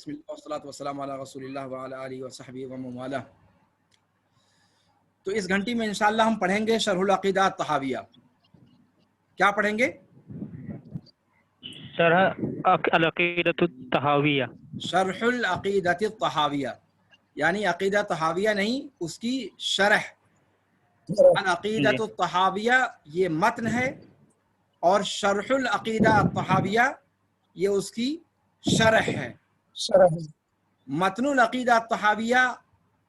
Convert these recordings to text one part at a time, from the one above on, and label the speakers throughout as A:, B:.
A: بسم اللہ والصلاۃ والسلام علی رسول اللہ وعلی آلہ وصحبہ ومن والہ۔ تو اس گھنٹی میں انشاءاللہ ہم پڑھیں گے شرح العقیدہ الطحاویہ۔ کیا پڑھیں گے؟
B: شرح العقیدۃ الطحاویہ،
A: شرح العقیدۃ الطحاویہ، یعنی عقیدہ طحاویہ نہیں، اس کی شرح۔ العقیدۃ الطحاویہ یہ متن ہے، اور شرح العقیدہ الطحاویہ یہ اس کی شرح ہے۔ متن العقیدہ الطحاویہ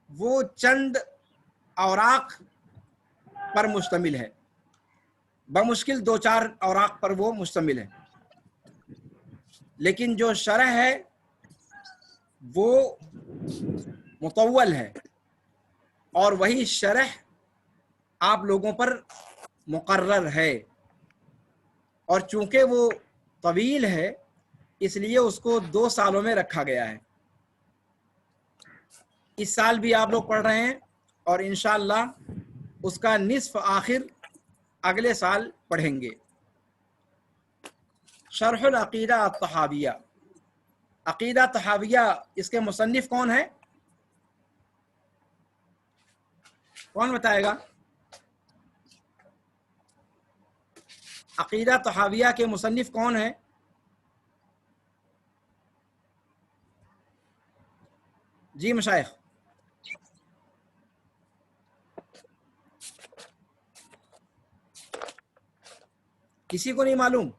A: وہ چند اوراق پر مشتمل ہے، بمشکل 2-4 اوراق پر وہ مشتمل ہے، لیکن جو شرح ہے وہ مطول ہے، اور وہی شرح آپ لوگوں پر مقرر ہے، اور چونکہ وہ طویل ہے اس لیے اس کو 2 سالوں میں رکھا گیا ہے۔ اس سال بھی آپ لوگ پڑھ رہے ہیں، اور انشاءاللہ اس کا نصف آخر اگلے سال پڑھیں گے۔ شرح العقیدہ الطحاویہ، عقیدہ طحاویہ، اس کے مصنف کون ہے؟ کون بتائے گا؟ عقیدہ طحاویہ کے مصنف کون ہے؟ جی مشائخ، کسی کو نہیں معلوم؟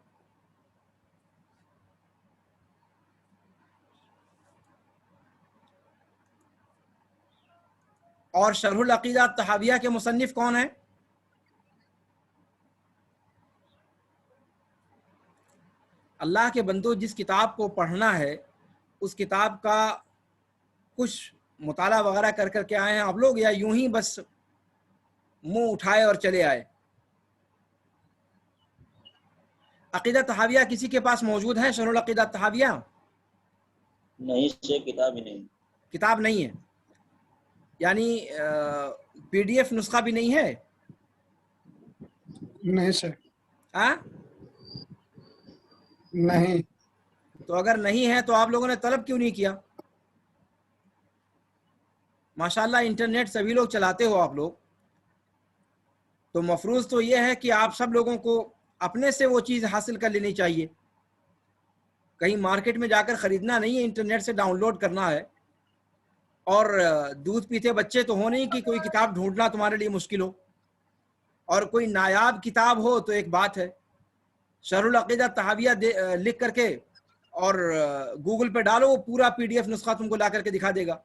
A: اور شرح العقیدہ الطحاویہ کے مصنف کون ہیں؟ اللہ کے بندو، جس کتاب کو پڑھنا ہے اس کتاب کا کچھ مطالعہ وغیرہ کر کر کے آئے ہیں آپ لوگ، یا یوں ہی بس منہ اٹھائے اور چلے آئے؟ عقیدہ طحاویہ کسی کے پاس موجود ہے؟ شرح العقیدہ طحاویہ؟
C: نہیں سے کتاب ہی نہیں،
A: کتاب نہیں ہے، یعنی PDF نسخہ بھی نہیں ہے؟
D: نہیں سر،
A: ہاں؟
D: نہیں۔
A: تو اگر نہیں ہے تو آپ لوگوں نے طلب کیوں نہیں کیا؟ ماشاءاللہ انٹرنیٹ سبھی لوگ چلاتے ہو آپ لوگ، تو مفروض تو یہ ہے کہ آپ سب لوگوں کو اپنے سے وہ چیز حاصل کر لینی چاہیے، کہیں مارکیٹ میں جا کر خریدنا نہیں ہے، انٹرنیٹ سے ڈاؤن لوڈ کرنا ہے۔ اور دودھ پیتے بچے تو ہو نہیں کہ کوئی کتاب ڈھونڈنا تمہارے لیے مشکل ہو، اور کوئی نایاب کتاب ہو تو ایک بات ہے۔ شرح العقیدہ طحاویہ لکھ کر کے اور گوگل پہ ڈالو، وہ پورا PDF نسخہ تم کو لا کر کے دکھا دے گا۔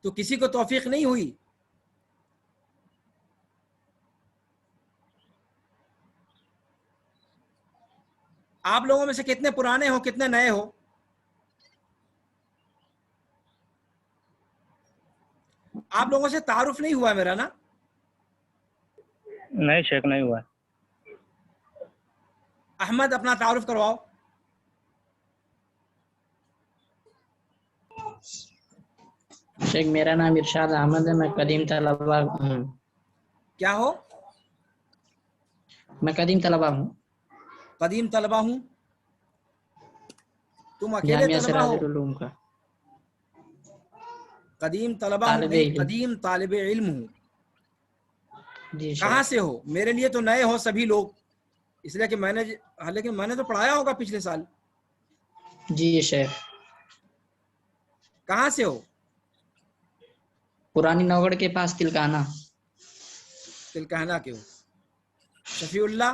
A: تو کسی کو توفیق نہیں ہوئی؟ آپ لوگوں میں سے کتنے پرانے ہو، کتنے نئے ہو؟ آپ لوگوں سے تعارف نہیں ہوا میرا نا؟
B: نہیں شیخ نہیں ہوا۔
A: احمد اپنا تعارف کرواؤ۔
E: شیخ میرا نام ارشاد احمد ہے، میں قدیم طلبہ ہوں۔
A: کیا ہو؟
E: میں قدیم طلبہ ہوں،
A: قدیم طلبہ ہوں؟ تم اکیلے
E: جامعہ
A: طلبہ
E: سراج
A: ہو؟
E: العلوم کا
A: قدیم طلبہ ہوں
E: طالب
A: نہیں،
E: علم۔
A: قدیم طالب علم ہوں۔
E: جی
A: کہاں
E: شیخ،
A: سے ہو؟ میرے لیے تو نئے ہو سبھی لوگ، اس لیے کہ لیکن میں نے تو پڑھایا ہوگا پچھلے سال۔
E: جی شیخ،
A: کہاں سے ہو؟
E: پرانی نوگڑھ کے پاس تلکانہ۔
A: تلکانہ کے ہو؟ شفیع اللہ؟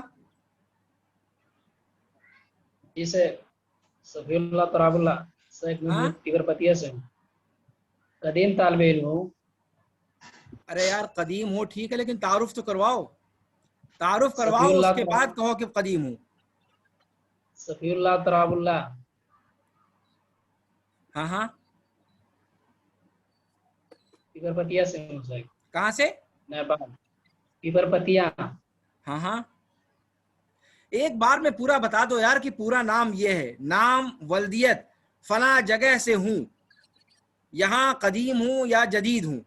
F: جی سے صفی اللہ تراب اللہ شیخ
A: ہاں؟
F: محمود ٹیگر پتیہ سے ہوں، قدیم طالب علم ہوں۔
A: ارے یار قدیم ہو ٹھیک ہے، لیکن تعارف تو کرواؤ، تعارف
F: صفی
A: کرواؤ، اس
F: اللہ
A: کے بعد کہو کہ قدیم ہوں۔
F: صفی اللہ تراب اللہ
A: ہاں ہاں،
F: ٹیگر پتیہ سے ہوں شیخ،
A: کہاں سے؟
F: نیپال، ٹیگر پتیہ۔
A: ہاں ہاں، ایک بار میں پورا بتا دو یار کہ پورا نام یہ ہے، نام ولدیت فلاں جگہ سے ہوں، یہاں قدیم ہوں یا جدید ہوں۔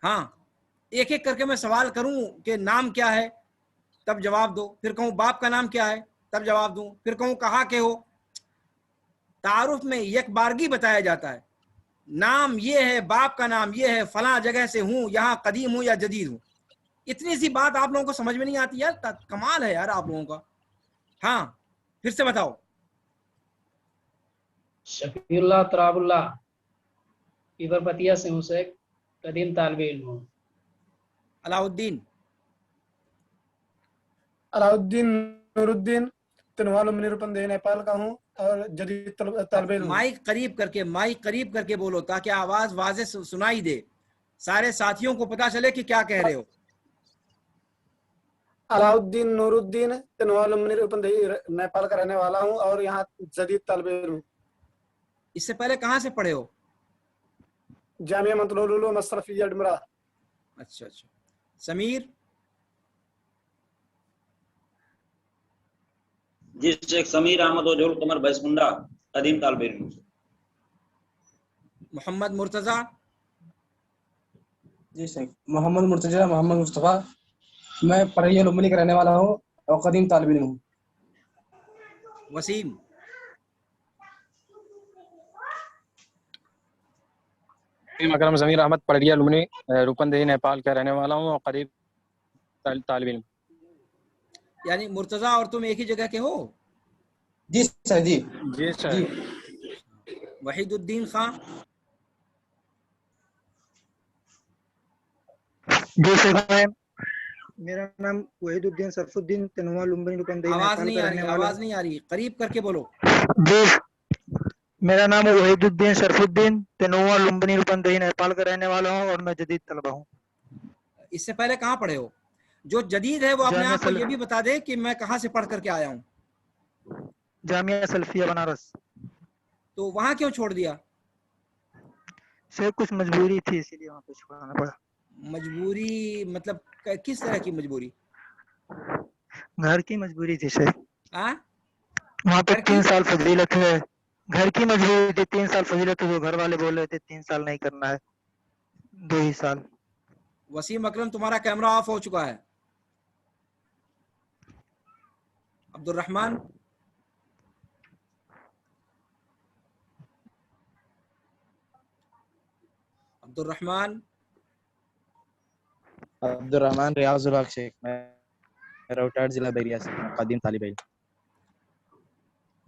A: ہاں، ایک ایک کر کے میں سوال کروں کہ نام کیا ہے تب جواب دو، پھر کہوں باپ کا نام کیا ہے تب جواب دوں، پھر کہوں کہاں کے ہو تعارف میں یک بارگی بتایا جاتا ہے. نام یہ ہے، باپ کا نام یہ ہے، فلاں جگہ سے ہوں، یہاں قدیم ہوں یا جدید ہوں. اتنی سی بات آپ لوگوں کو سمجھ میں نہیں آتی یار؟ کمال ہے یار آپ لوگوں کا. ہاں پھر سے بتاؤ.
F: شفیع اللہ تراب اللہ پیپرپتیا سے ہوں شیخ، قدیم طالب علم ہوں.
A: علاء الدین.
D: علاؤدین نور الدین تنوال من روپندے نیپال کا ہوں اور جدید طالب علم ہوں.
A: مائک قریب کر کے بولو تاکہ آواز واضح سنائی دے، سارے ساتھیوں کو پتا چلے کہ کیا کہہ رہے ہو.
D: علاؤدین نور الدین تنوال من روپندے نیپال کا رہنے والا ہوں اور یہاں جدید طالب علم ہوں.
A: اس سے پہلے کہاں سے پڑھے ہو؟
D: جامعہ منطلول العلوم اشرفیہ ڈمرا.
A: اچھا. سمیر.
C: جی شیخ سمیر احمد وجول قمر بیسمنڈا، قدیم طالب علم.
A: محمد مرتضی.
G: جی شیخ محمد مرتضی محمد مصطفیٰ، میں پڑھیا لمبنی کا رہنے والا ہوں اور قدیم طالب علم ہوں.
A: وسیم.
H: اکرم ضمیر احمد پڑھیا لمنی روپندہی نیپال کا رہنے والا ہوں اور قریب طالب علم.
A: یعنی مرتضی اور تم ایک ہی جگہ کے ہو؟
G: جی سر. جی
H: جی سر.
G: جی.
A: وحید الدین خان.
I: جی شیخ میرا نام وحید الدین صرف الدین تنوع لمبنی روپندہی
A: آواز
I: نیپال
A: نہیں
I: کا
A: آ
I: رہنے
A: رہی،
I: والا
A: آواز نہیں آ رہی، قریب کر کے بولو.
I: جی میرا نام وحید الدین صرف الدین تنوع لمبنی روپندہی نیپال کا رہنے والا ہوں اور میں جدید طلبہ ہوں.
A: اس سے پہلے کہاں پڑھے ہو؟ جو جدید ہے وہ اپنے آپ کو یہ بھی بتا دے کہ میں کہاں سے پڑھ کر کے آیا ہوں.
I: جامعہ سلفیہ بنارس.
A: تو وہاں کیوں چھوڑ دیا؟
I: سے کچھ مجبوری تھی اسی لیے وہاں پہ چھوڑنا پڑا.
A: مجبوری مطلب کس طرح کی مجبوری؟
I: گھر کی مجبوری تھی شیخ.
A: ہاں
I: وہاں پہ
A: گھر کی
I: 3 سال فضیلت ہے. گھر کی مجبوری تھی، 3 سال فضیلت ہے، جو گھر والے بول رہے تھے 3 سال نہیں کرنا ہے، 2 ہی سال.
A: وسیم اکرم تمہارا کیمرہ آف ہو چکا ہے. عبد الرحمن. عبد الرحمن
J: ریاض الحق شیخ، میں روہٹاٹ ضلع بیریا سے قدیم طالب علم.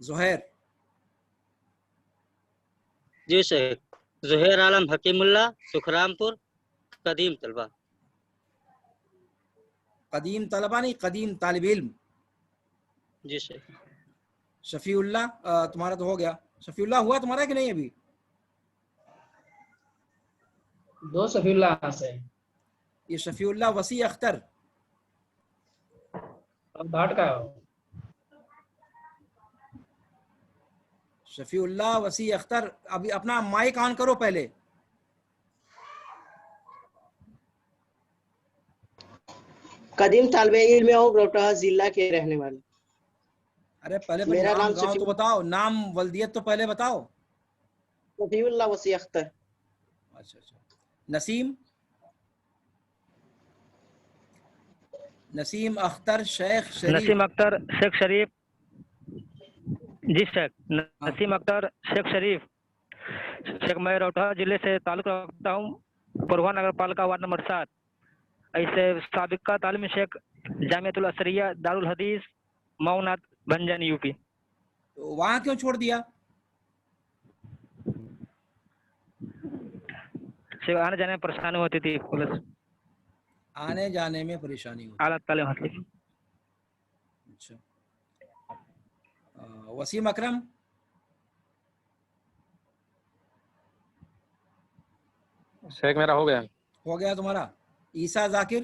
A: زہیر.
K: جی شیخ زہیر عالم حکیم اللہ سکھرام پور، قدیم طلبہ.
A: قدیم طلبہ نہیں، قدیم طالب علم.
K: جی شیخ.
A: شفیع اللہ تمہارا تو ہو گیا. شفیع اللہ ہوا تمہارا کہ نہیں ابھی؟
F: 2 شفیع اللہ سے.
A: یہ شفیع اللہ وسیع اختر.
F: اب گھاٹ کا ہو.
A: شفیع اللہ وسیع اختر. ابھی اپنا مائک آن کرو پہلے.
E: قدیم طالب علم ہوں، روہٹا ضلع کے رہنے والے.
A: ارے پہلے
E: میرا
A: نام
E: نام
A: گاؤں تو بتاؤ، نام ولدیت تو پہلے بتاؤ.
E: شفیع اللہ وسیع اختر.
A: اچھا. نسیم. نسیم اختر شیخ شریف.
B: نسیم اختر شیخ شریف. جی شیخ نسیم اختر شیخ شریف. شیخ میں روہٹا ضلع سے تعلق رکھتا ہوں، پروان نگر پالکا وارڈ نمبر 7. ایسے سابقہ تعلیم شیخ جامعۃ الازہریہ دارالحدیث مئونات بھنجن یو پی.
A: وہاں کیوں چھوڑ دیا؟
B: شیخ آنے جانے میں پریشانی ہوتی تھی، پولیس
A: آنے جانے میں پریشانی ہوتی.
B: اعلیٰ تعلیم حاصل.
A: اچھا. وسیم اکرم.
H: شیخ میرا ہو گیا.
A: ہو گیا تمہارا. عیسیٰ ذاکر.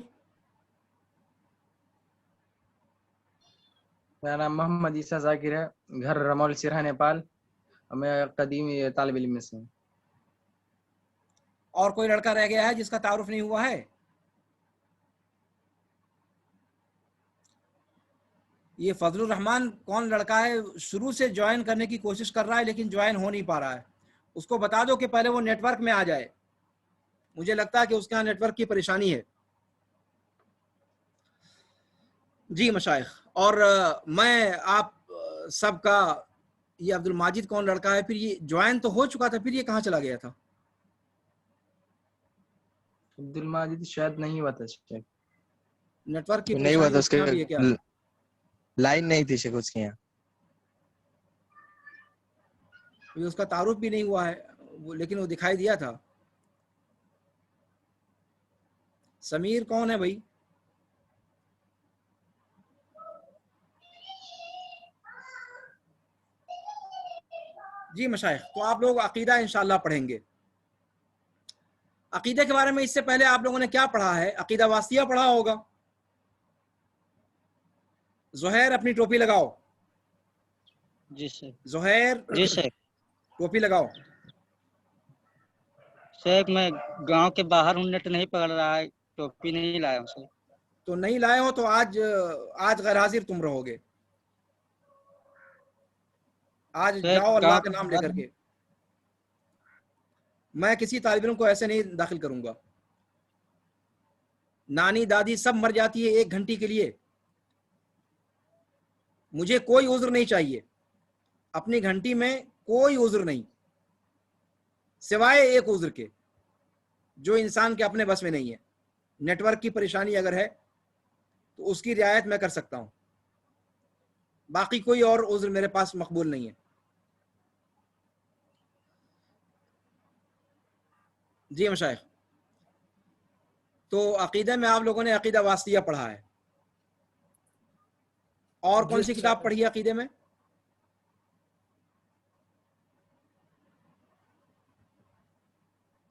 G: میرا نام محمد عیسیٰ ذاکر ہے، گھر رمول سرہ نیپال، میں قدیم طالب علم میں سے ہوں.
A: اور کوئی لڑکا رہ گیا ہے جس کا تعارف نہیں ہوا ہے؟ یہ فضل الرحمان کون لڑکا ہے؟ شروع سے جوائن کرنے کی کوشش کر رہا ہے لیکن جوائن ہو نہیں پا رہا ہے. اس کو بتا دو کہ پہلے وہ نیٹ ورک میں آ جائے. مجھے لگتا ہے کہ اس کے یہاں نیٹ ورک کی پریشانی ہے. جی مشائخ، اور میں آپ سب کا یہ عبد الماجد کون لڑکا ہے؟ پھر یہ جوائن تو ہو چکا تھا، پھر یہ کہاں چلا گیا تھا؟
J: عبد الماجد شاید نہیں ہوا تھا شیخ،
A: نیٹ ورک کی
J: نہیں ہوا تھا، اس کے
A: پریشانی بھی ہے کیا؟
J: لائن نہیں تھی شیخ اس کے یہاں.
A: اس کا تعارف بھی نہیں ہوا ہے لیکن وہ دکھائی دیا تھا. سمیر کون ہے بھائی؟ جی مشائخ، تو آپ لوگ عقیدہ انشاءاللہ پڑھیں گے. عقیدہ کے بارے میں اس سے پہلے آپ لوگوں نے کیا پڑھا ہے؟ عقیدہ واسطیہ پڑھا ہوگا. زہیر اپنی ٹوپی لگاؤ.
K: جی سر.
A: زہیر
K: جی سر.
A: ٹوپی لگاؤ.
K: شیخ میں گاؤں کے باہر ہوں، نیٹ نہیں پکڑ رہا ہے، ٹوپی نہیں لایا ہوں سر.
A: تو نہیں لائے ہو تو آج غیر حاضر تم رہو گے. آج جاؤ اللہ کا نام لے کر کے. میں کسی طالب علم کو ایسے نہیں داخل کروں گا. نانی دادی سب مر جاتی ہے 1 گھنٹے کے لیے، مجھے کوئی عذر نہیں چاہیے. اپنی گھنٹی میں کوئی عذر نہیں سوائے ایک عذر کے جو انسان کے اپنے بس میں نہیں ہے. نیٹ ورک کی پریشانی اگر ہے تو اس کی رعایت میں کر سکتا ہوں، باقی کوئی اور عذر میرے پاس مقبول نہیں ہے. جی مشائخ، تو عقیدہ میں آپ لوگوں نے عقیدہ واسطیہ پڑھا ہے. اور کون سی کتاب پڑھی ہے عقیدے میں؟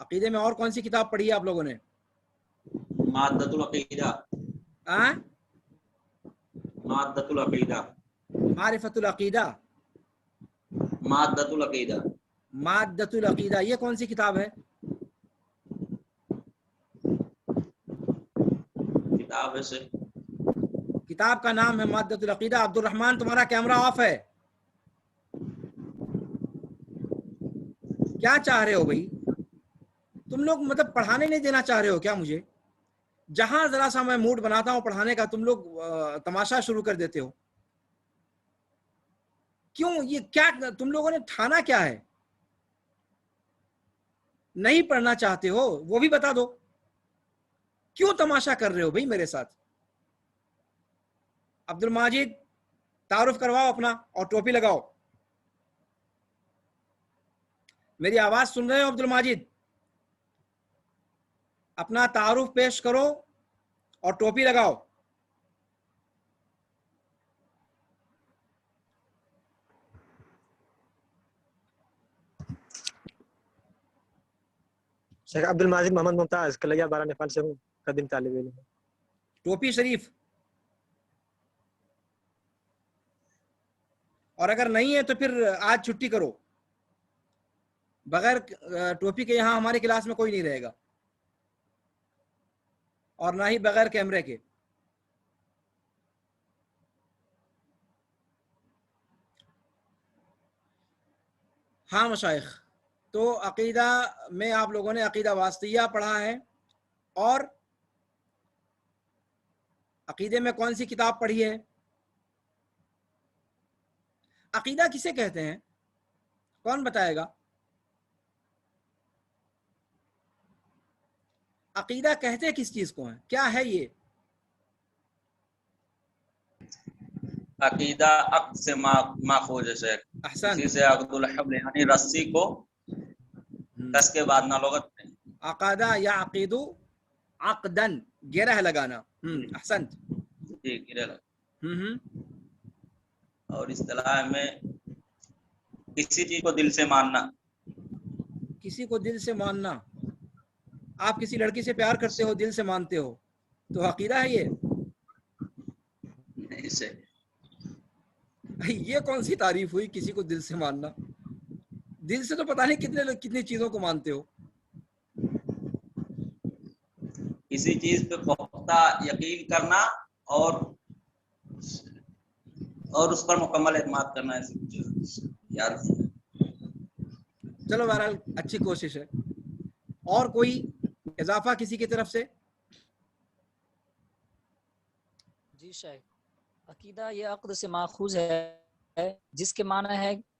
A: عقیدے میں اور کون سی کتاب پڑھی ہے آپ لوگوں نے؟
C: مادۃ العقیدہ. مادۃ العقیدہ.
A: معرفت العقیدہ.
C: مادۃ العقیدہ.
A: مادۃ العقیدہ یہ کون سی کتاب ہے؟
C: کتاب ہے سے
A: کتاب کا نام ہے مادۃ العقیدہ. عبد الرحمن تمہارا کیمرہ آف ہے، کیا چاہ رہے ہو بھائی؟ تم لوگ مطلب پڑھانے نہیں دینا چاہ رہے ہو کیا مجھے؟ جہاں ذرا سا میں موڈ بناتا ہوں پڑھانے کا تم لوگ تماشا شروع کر دیتے ہو. کیوں؟ یہ کیا تم لوگوں نے ٹھانا کیا ہے؟ نہیں پڑھنا چاہتے ہو وہ بھی بتا دو. کیوں تماشا کر رہے ہو بھائی میرے ساتھ؟ عبد الماجد تعارف کرواؤ اپنا اور ٹوپی لگاؤ. میری آواز سن رہے ہو عبد الماجد؟ اپنا تعارف پیش کرو اور ٹوپی لگاؤ.
D: شیخ عبد الماجد محمد ممتاز کلیا 12 نیپال سے ہوں، قدیم طالب علم.
A: ٹوپی شریف. اور اگر نہیں ہے تو پھر آج چھٹی کرو. بغیر ٹوپی کے یہاں ہمارے کلاس میں کوئی نہیں رہے گا، اور نہ ہی بغیر کیمرے کے. ہاں مشائخ، تو عقیدہ میں آپ لوگوں نے عقیدہ واسطیہ پڑھا ہے. اور عقیدے میں کون سی کتاب پڑھی ہے؟ عقیدہ کسے کہتے ہیں؟ کون بتائے گا؟ عقیدہ کہتے کس چیز کو ہیں؟ کیا ہے یہ؟
C: عقیدہ عقد سے ماخوذ ہے شیخ.
A: احسن.
C: اسی سے عقد الحبل یعنی رسی کو کس کے بعد نہ لغت نہیں.
A: عقادہ یا عقیدو عقدن، گرہ لگانا. احسن.
C: جی گرے لگا. اور اصطلاح میں کسی چیز کو دل سے ماننا.
A: کسی کو دل سے ماننا. آپ کسی لڑکی سے پیار کرتے ہو، دل سے مانتے ہو، تو عقیدہ ہے یہ؟
C: نہیں سے
A: یہ کون سی تعریف ہوئی کسی کو دل سے ماننا؟ دل سے تو پتہ نہیں کتنی چیزوں کو مانتے ہو.
C: کسی چیز پہ پختہ یقین کرنا اور اس پر مکمل اعتماد کرنا. ایسی یاد.
A: چلو بہرحال اچھی کوشش ہے. اور کوئی اضافہ کسی کی طرف سے؟
L: جی شیخ، عقیدہ یہ عقد سے ماخوذ ہے جس کے معنی ہے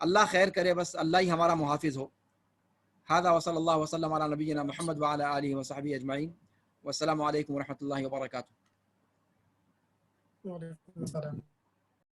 A: اللہ خیر کرے، بس اللہ ہی ہمارا محافظ ہو. هذا وصلی اللہ وسلم علی نبینا محمد وعلی آلہ وصحبہ اجمعین، والسلام علیکم ورحمۃ اللہ وبرکاتہ.
D: وعلیکم السلام.